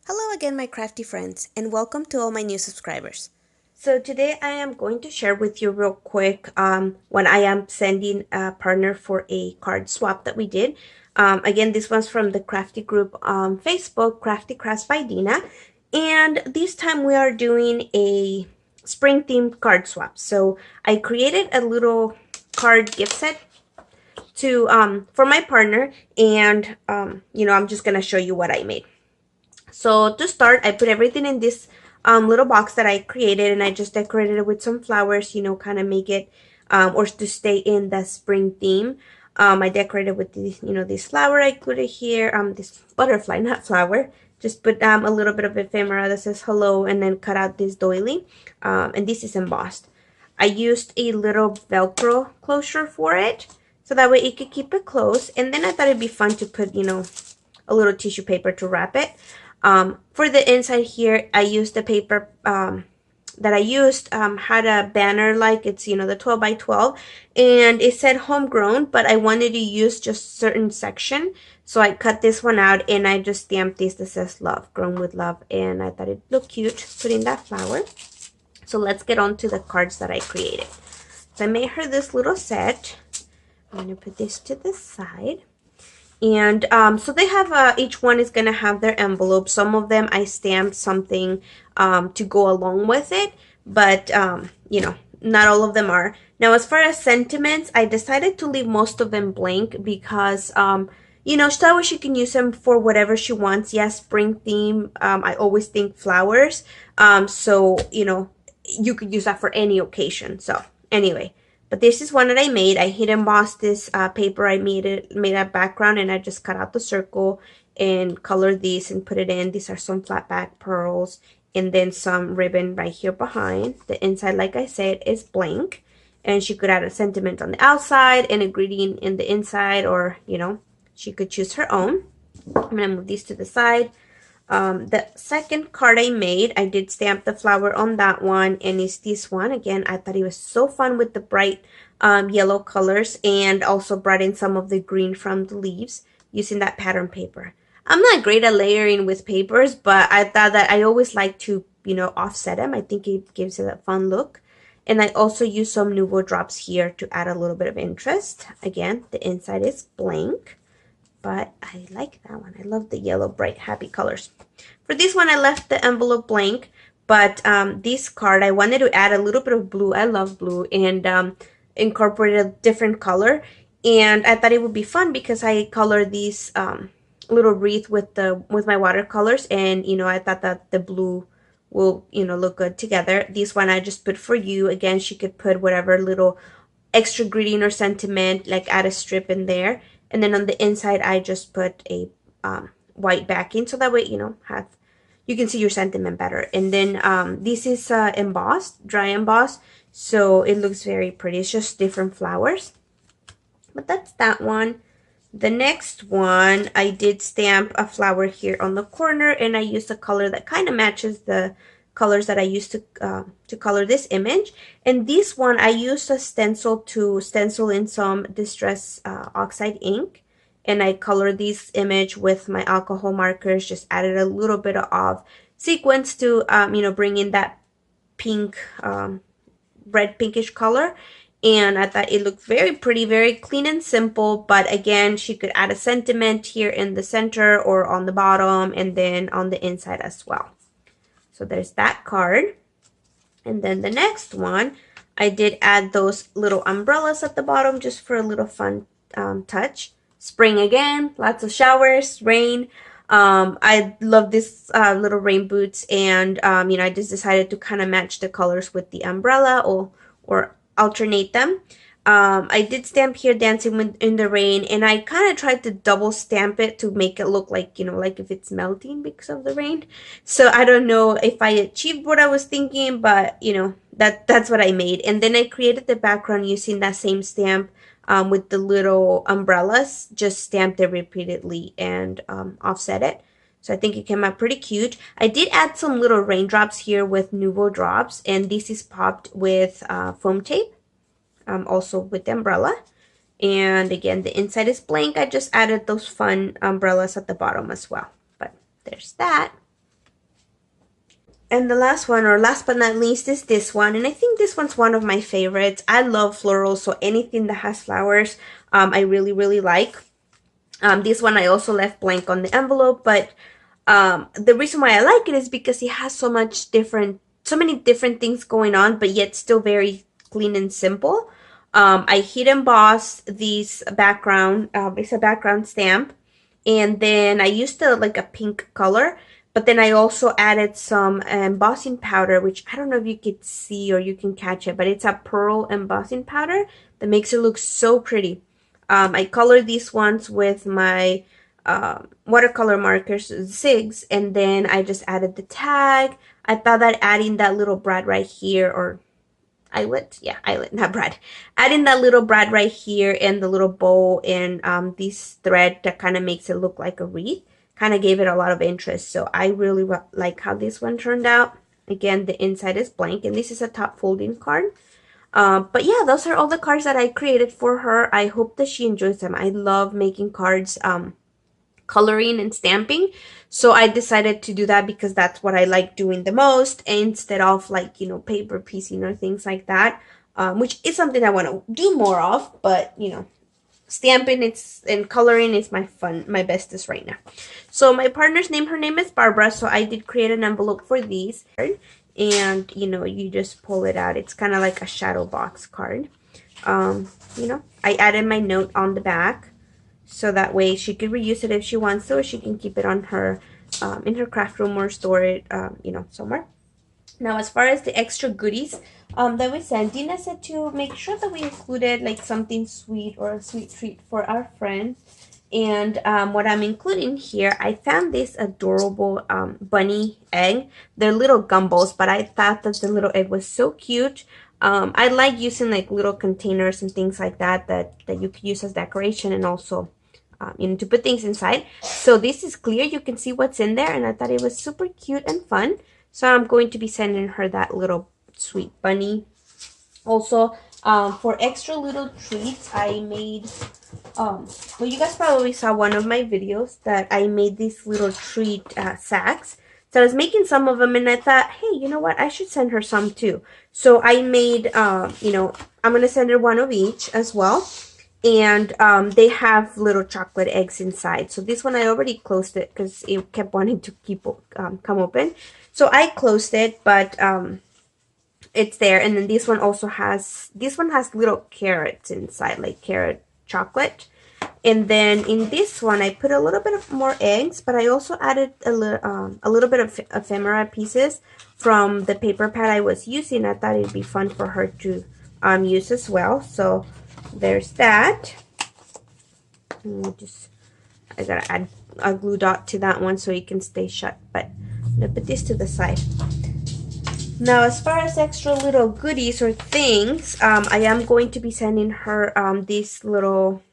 Hello again, my crafty friends, and welcome to all my new subscribers. So today I am going to share with you real quick when I am sending a partner for a card swap that we did. Again, this one's from the crafty group on Facebook, Crafty Crafts by Dina. And this time we are doing a spring themed card swap. So I created a little card gift set to for my partner, and I'm just gonna show you what I made. So to start, I put everything in this little box that I created, and I just decorated it with some flowers, kind of make it, or to stay in the spring theme. I decorated with this flower I put it here, this butterfly, not flower. Just put a little bit of ephemera that says hello, and then cut out this doily, and this is embossed. I used a little Velcro closure for it, so that way it could keep it closed. And then I thought it'd be fun to put, a little tissue paper to wrap it. For the inside here, I used the paper that I used, had a banner like it's, the 12 by 12, and it said homegrown, but I wanted to use just certain section. So I cut this one out and I just stamped this that says love, grown with love. And I thought it looked cute putting that flower. So let's get on to the cards that I created. So I made her this little set. I'm going to put this to the side. And so they have, each one is going to have their envelope. Some of them I stamped something to go along with it, but, not all of them are. Now, as far as sentiments, I decided to leave most of them blank because, that way she can use them for whatever she wants. Yes, spring theme. I always think flowers. So, you could use that for any occasion. So, anyway. But this is one that I made. I hit embossed this paper. I made a background, and I just cut out the circle and colored these and put it in. These are some flat back pearls, and then some ribbon right here behind. The inside, like I said, is blank, and she could add a sentiment on the outside and a greeting in the inside, or she could choose her own. I'm gonna move these to the side. The second card I made, I did stamp the flower on that one, and it's this one. Again, I thought it was so fun with the bright yellow colors, and also brought in some of the green from the leaves using that pattern paper. I'm not great at layering with papers, but I thought that I always like to, offset them. I think it gives it a fun look. And I also used some Nuvo drops here to add a little bit of interest. Again, the inside is blank, but I like that one. I love the yellow, bright, happy colors. For this one, I left the envelope blank, but this card, I wanted to add a little bit of blue. I love blue, and incorporate a different color. And I thought it would be fun because I colored these little wreath with my watercolors, and I thought that the blue will look good together. This one I just put for you. Again, she could put whatever little extra greeting or sentiment, like add a strip in there. And then on the inside, I just put a white backing, so that way, you can see your sentiment better. And then this is embossed, dry embossed, so it looks very pretty. It's just different flowers. But that's that one. The next one, I did stamp a flower here on the corner, and I used a color that kind of matches the colors that I used to color this image. And this one, I used a stencil to stencil in some Distress Oxide ink, and I colored this image with my alcohol markers. Just added a little bit of sequins to bring in that pink, red pinkish color. And I thought it looked very pretty, very clean and simple. But again, she could add a sentiment here in the center or on the bottom, and then on the inside as well. So there's that card. And then the next one, I did add those little umbrellas at the bottom just for a little fun touch. Spring again, lots of showers, rain. I love this little rain boots, and I just decided to kind of match the colors with the umbrella, or alternate them. I did stamp here Dancing in the Rain, and I kind of tried to double stamp it to make it look like, like if it's melting because of the rain. So I don't know if I achieved what I was thinking, but, that's what I made. And then I created the background using that same stamp with the little umbrellas, just stamped it repeatedly and offset it. So I think it came out pretty cute. I did add some little raindrops here with Nuvo drops, and this is popped with foam tape, also with the umbrella. And again, the inside is blank. I just added those fun umbrellas at the bottom as well. But there's that. And the last one, or last but not least, is this one. And I think this one's one of my favorites. I love florals, so anything that has flowers, I really, really like. This one I also left blank on the envelope, but the reason why I like it is because it has so many different things going on, but yet still very clean and simple. I heat embossed this background. It's a background stamp, and then I used like a pink color, but then I also added some embossing powder, which I don't know if you could see or you can catch it, but it's a pearl embossing powder that makes it look so pretty. I colored these ones with my watercolor markers, Zigs, and then I just added the tag. I thought that adding that little brad right here, or eyelet, yeah, eyelet, not brad, adding that little brad right here and the little bow and this thread that kind of makes it look like a wreath kind of gave it a lot of interest. So I really like how this one turned out. Again, the inside is blank, and this is a top folding card. But yeah, those are all the cards that I created for her. I hope that she enjoys them. I love making cards, coloring and stamping. So I decided to do that because that's what I like doing the most, instead of like, you know, paper piecing or things like that, which is something I want to do more of. But, you know, stamping and coloring is my bestest right now. So my partner's name, her name is Barbara. So I did create an envelope for these. And, you know, you just pull it out. It's kind of like a shadow box card. You know, I added my note on the back, so that way she could reuse it if she wants to, or she can keep it on her in her craft room or store it, you know, somewhere. Now, as far as the extra goodies that we sent, Dina said to make sure that we included like something sweet or a sweet treat for our friend. And what I'm including here, I found this adorable bunny egg. They're little gumballs, but I thought that the little egg was so cute. I like using like little containers and things like that you could use as decoration, and also you know, to put things inside. So this is clear, you can see what's in there, and I thought it was super cute and fun. So I'm going to be sending her that little sweet bunny. Also, for extra little treats, I made, well, you guys probably saw one of my videos that I made these little treat sacks. So I was making some of them, and I thought, hey, you know what? I should send her some too. So I made, you know, I'm going to send her one of each as well. And they have little chocolate eggs inside. So this one I already closed it because it kept wanting to keep come open. So I closed it, but it's there. And then this one also has, little carrots inside, like carrot chocolate. And then in this one, I put a little bit of more eggs, but I also added a little bit of ephemera pieces from the paper pad I was using. I thought it'd be fun for her to use as well. So there's that. I gotta add a glue dot to that one so it can stay shut, but I'm gonna put this to the side. Now, as far as extra little goodies or things, I am going to be sending her this little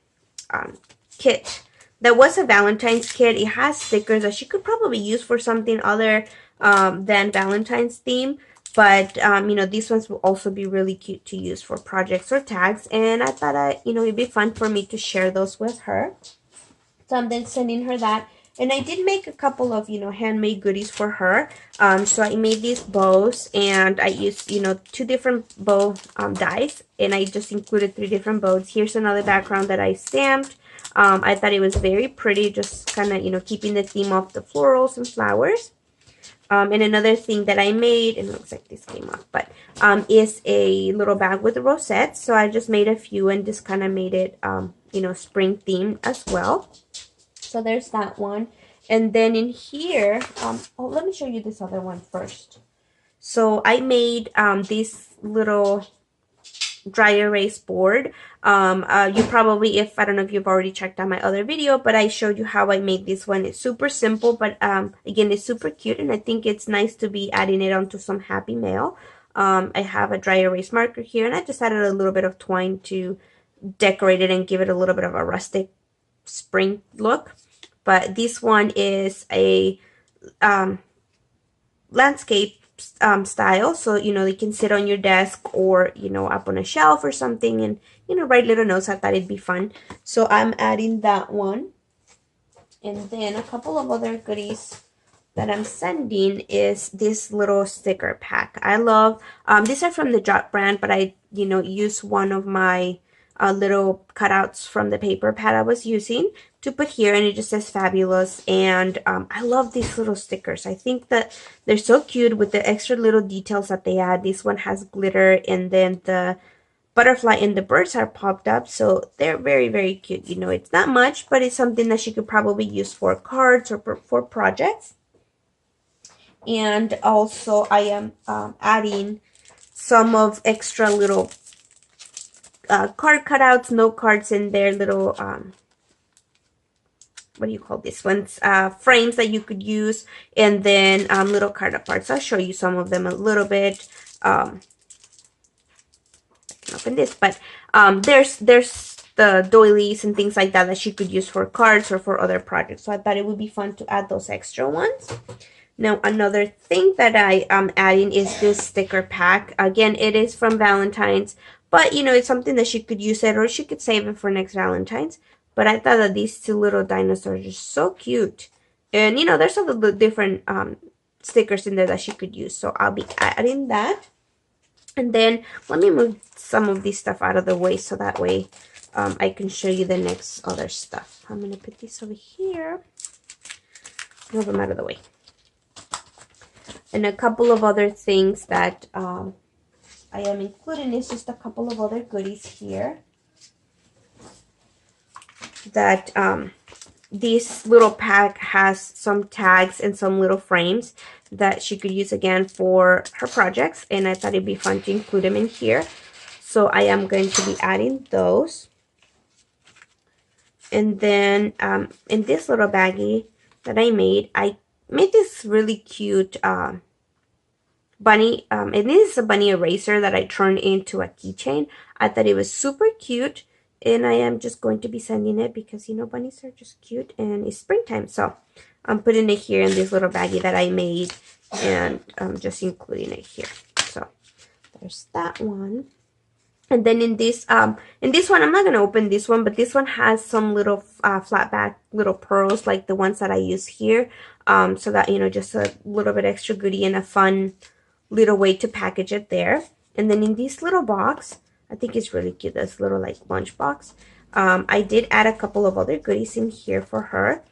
kit. That was a Valentine's kit. It has stickers that she could probably use for something other than Valentine's theme. But, you know, these ones will also be really cute to use for projects or tags. And I thought, you know, it'd be fun for me to share those with her. So I'm then sending her that. And I did make a couple of, you know, handmade goodies for her. So I made these bows, and I used, you know, 2 different bow dies. And I just included 3 different bows. Here's another background that I stamped. I thought it was very pretty, just kind of, you know, keeping the theme of the florals and flowers. And another thing that I made, and it looks like this came off, but is a little bag with rosettes. So I just made a few and just kind of made it, you know, spring themed as well. So there's that one. And then in here, oh, let me show you this other one first. So I made this little dry erase board. You probably, I don't know if you've already checked out my other video, but I showed you how I made this one. It's super simple, but again, it's super cute, and I think it's nice to be adding it onto some happy mail. I have a dry erase marker here, and I just added a little bit of twine to decorate it and give it a little bit of a rustic spring look. But this one is a landscape style, so you know, they can sit on your desk or, you know, up on a shelf or something, and, you know, write little notes. I thought it'd be fun, so I'm adding that one. And then a couple of other goodies that I'm sending is this little sticker pack. I love, these are from the Drop brand, but I, use one of my little cutouts from the paper pad I was using to put here, and it just says fabulous. And I love these little stickers. I think that they're so cute with the extra little details that they add. This one has glitter, and then the butterfly and the birds are popped up, so they're very, very cute. It's not much, but it's something that she could probably use for cards or for projects. And also I am adding some of extra little card cutouts, note cards in there, little what do you call this ones, frames that you could use, and then little card parts. I'll show you some of them a little bit. I can open this, but there's the doilies and things like that that she could use for cards or for other projects, so I thought it would be fun to add those extra ones. Now, another thing that I am adding is this sticker pack. Again, it is from Valentine's, but it's something that she could use it, or she could save it for next Valentine's. But I thought that these two little dinosaurs are so cute. And there's a little different stickers in there that she could use, so I'll be adding that. And then let me move some of this stuff out of the way so that way I can show you the next other stuff. I'm going to put this over here. Move them out of the way. And a couple of other things that I am including is just a couple of other goodies here. That this little pack has some tags and some little frames that she could use again for her projects. And I thought it'd be fun to include them in here. So I am going to be adding those. And then in this little baggie that I made this really cute bunny, and this is a bunny eraser that I turned into a keychain. I thought it was super cute, and I am just going to be sending it because bunnies are just cute, and it's springtime, so I'm putting it here in this little baggie that I made, and I'm just including it here. So there's that one. And then in this one, I'm not going to open this one, but this one has some little flat back little pearls like the ones that I use here. So that, just a little bit extra goodie and a fun little way to package it there. And then in this little box, I think it's really cute, this little like lunch box. I did add a couple of other goodies in here for her.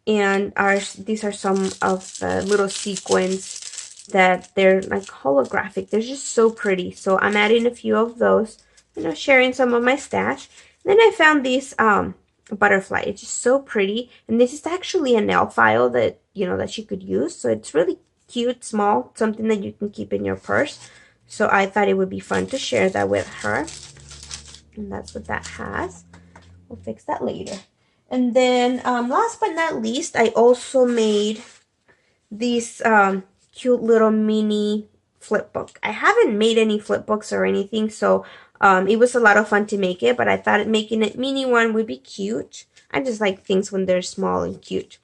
And these are some of the little sequins that they're like holographic. They're just so pretty. So I'm adding a few of those. Sharing some of my stash. Then I found this butterfly. It's just so pretty, and this is actually a nail file that that she could use. So it's really cute, small, something that you can keep in your purse. So I thought it would be fun to share that with her, and that's what that has. We'll fix that later. And then last but not least, I also made these cute little mini flip book. I haven't made any flip books or anything, so it was a lot of fun to make it, but I thought making it mini one would be cute. I just like things when they're small and cute.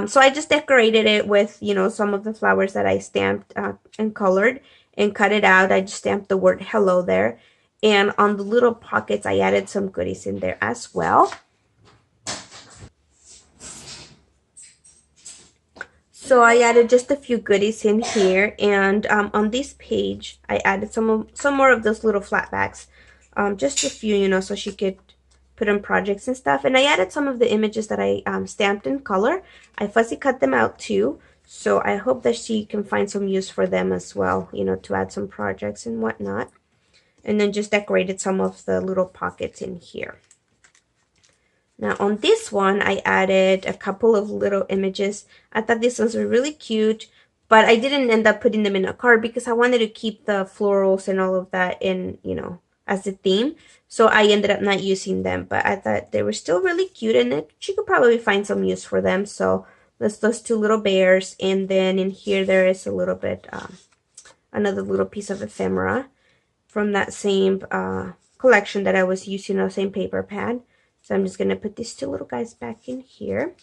So I just decorated it with, some of the flowers that I stamped and colored and cut it out. I just stamped the word hello there. And on the little pockets, I added some goodies in there as well. So I added just a few goodies in here, and on this page, I added some more of those little flat bags, just a few, so she could put in projects and stuff. And I added some of the images that I stamped in color. I fussy cut them out too, so I hope that she can find some use for them as well, to add some projects and whatnot. And then just decorated some of the little pockets in here. Now on this one, I added a couple of little images. I thought these ones were really cute, but I didn't end up putting them in a card because I wanted to keep the florals and all of that in, as the theme. So I ended up not using them, but I thought they were still really cute, and she could probably find some use for them. So that's those two little bears, and then in here there is a little bit, another little piece of ephemera from that same collection that I was using, the same paper pad. So I'm just going to put these two little guys back in here.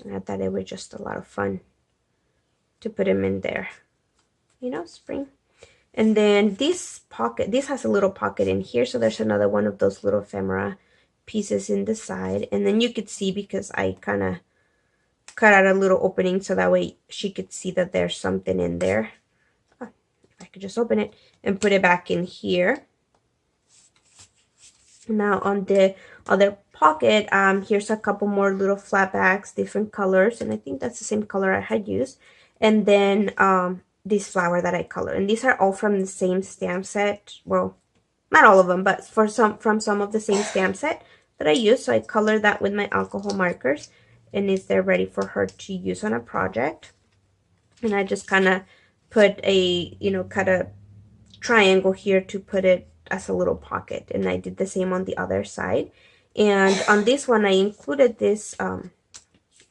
And I thought they were just a lot of fun to put them in there. Spring. And then this has a little pocket in here. So there's another one of those little ephemera pieces in the side. And then you could see, because I kind of cut out a little opening so that way she could see that there's something in there. If I could just open it and put it back in here. Now on the other pocket, here's a couple more little flat backs, different colors, and I think that's the same color I had used. And then this flower that I colored, and these are all from the same stamp set. Well, not all of them, but from some of the same stamp set that I used. So I colored that with my alcohol markers, and it's there ready for her to use on a project. And I just kind of put a, cut a triangle here to put it as a little pocket, and I did the same on the other side. And on this one I included this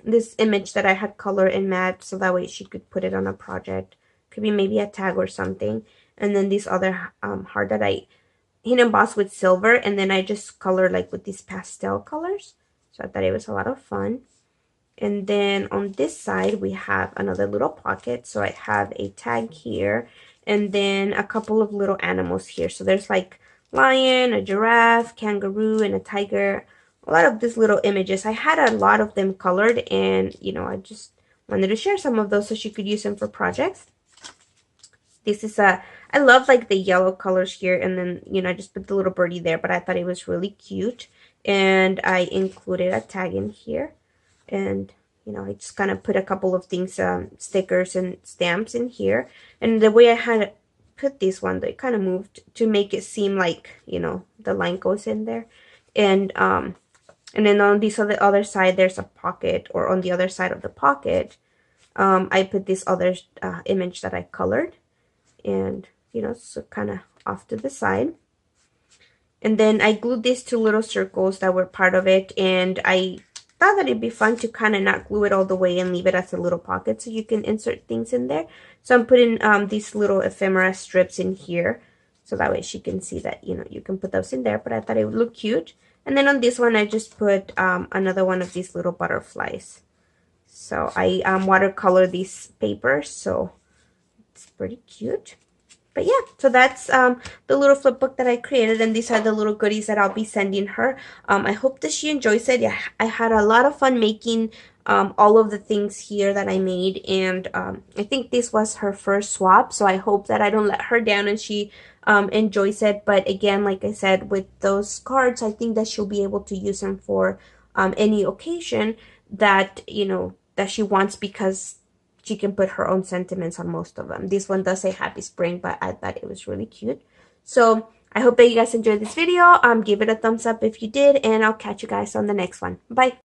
this image that I had colored in matte, so that way she could put it on a project, could be maybe a tag or something. And then this other heart that I hit embossed with silver, and then I just colored like with these pastel colors, so I thought it was a lot of fun. And then on this side we have another little pocket, so I have a tag here and then a couple of little animals here. So there's like lion, a giraffe, kangaroo, and a tiger. A lot of these little images. I had a lot of them colored, and I just wanted to share some of those so she could use them for projects. This is I love like the yellow colors here, and then I just put the little birdie there, but I thought it was really cute, and I included a tag in here. And I just kind of put a couple of things, stickers and stamps in here. And the way I had put this one, they kind of moved to make it seem like the line goes in there. And then on this other side there's a pocket, or on the other side of the pocket I put this other image that I colored, and so kind of off to the side. And then I glued these two little circles that were part of it, and I thought that it'd be fun to kind of not glue it all the way and leave it as a little pocket so you can insert things in there. So I'm putting these little ephemera strips in here, so that way she can see that you can put those in there, but I thought it would look cute. And then on this one I just put another one of these little butterflies. So I watercolor these papers, so it's pretty cute. But yeah, so that's the little flip book that I created, and these are the little goodies that I'll be sending her. I hope that she enjoys it. Yeah, I had a lot of fun making all of the things here that I made, and I think this was her first swap, so I hope that I don't let her down and she enjoys it. But again, like I said, with those cards, I think that she'll be able to use them for any occasion that that she wants, because she can put her own sentiments on most of them. This one does say happy spring, but I thought it was really cute. So I hope that you guys enjoyed this video. Give it a thumbs up if you did, and I'll catch you guys on the next one. Bye.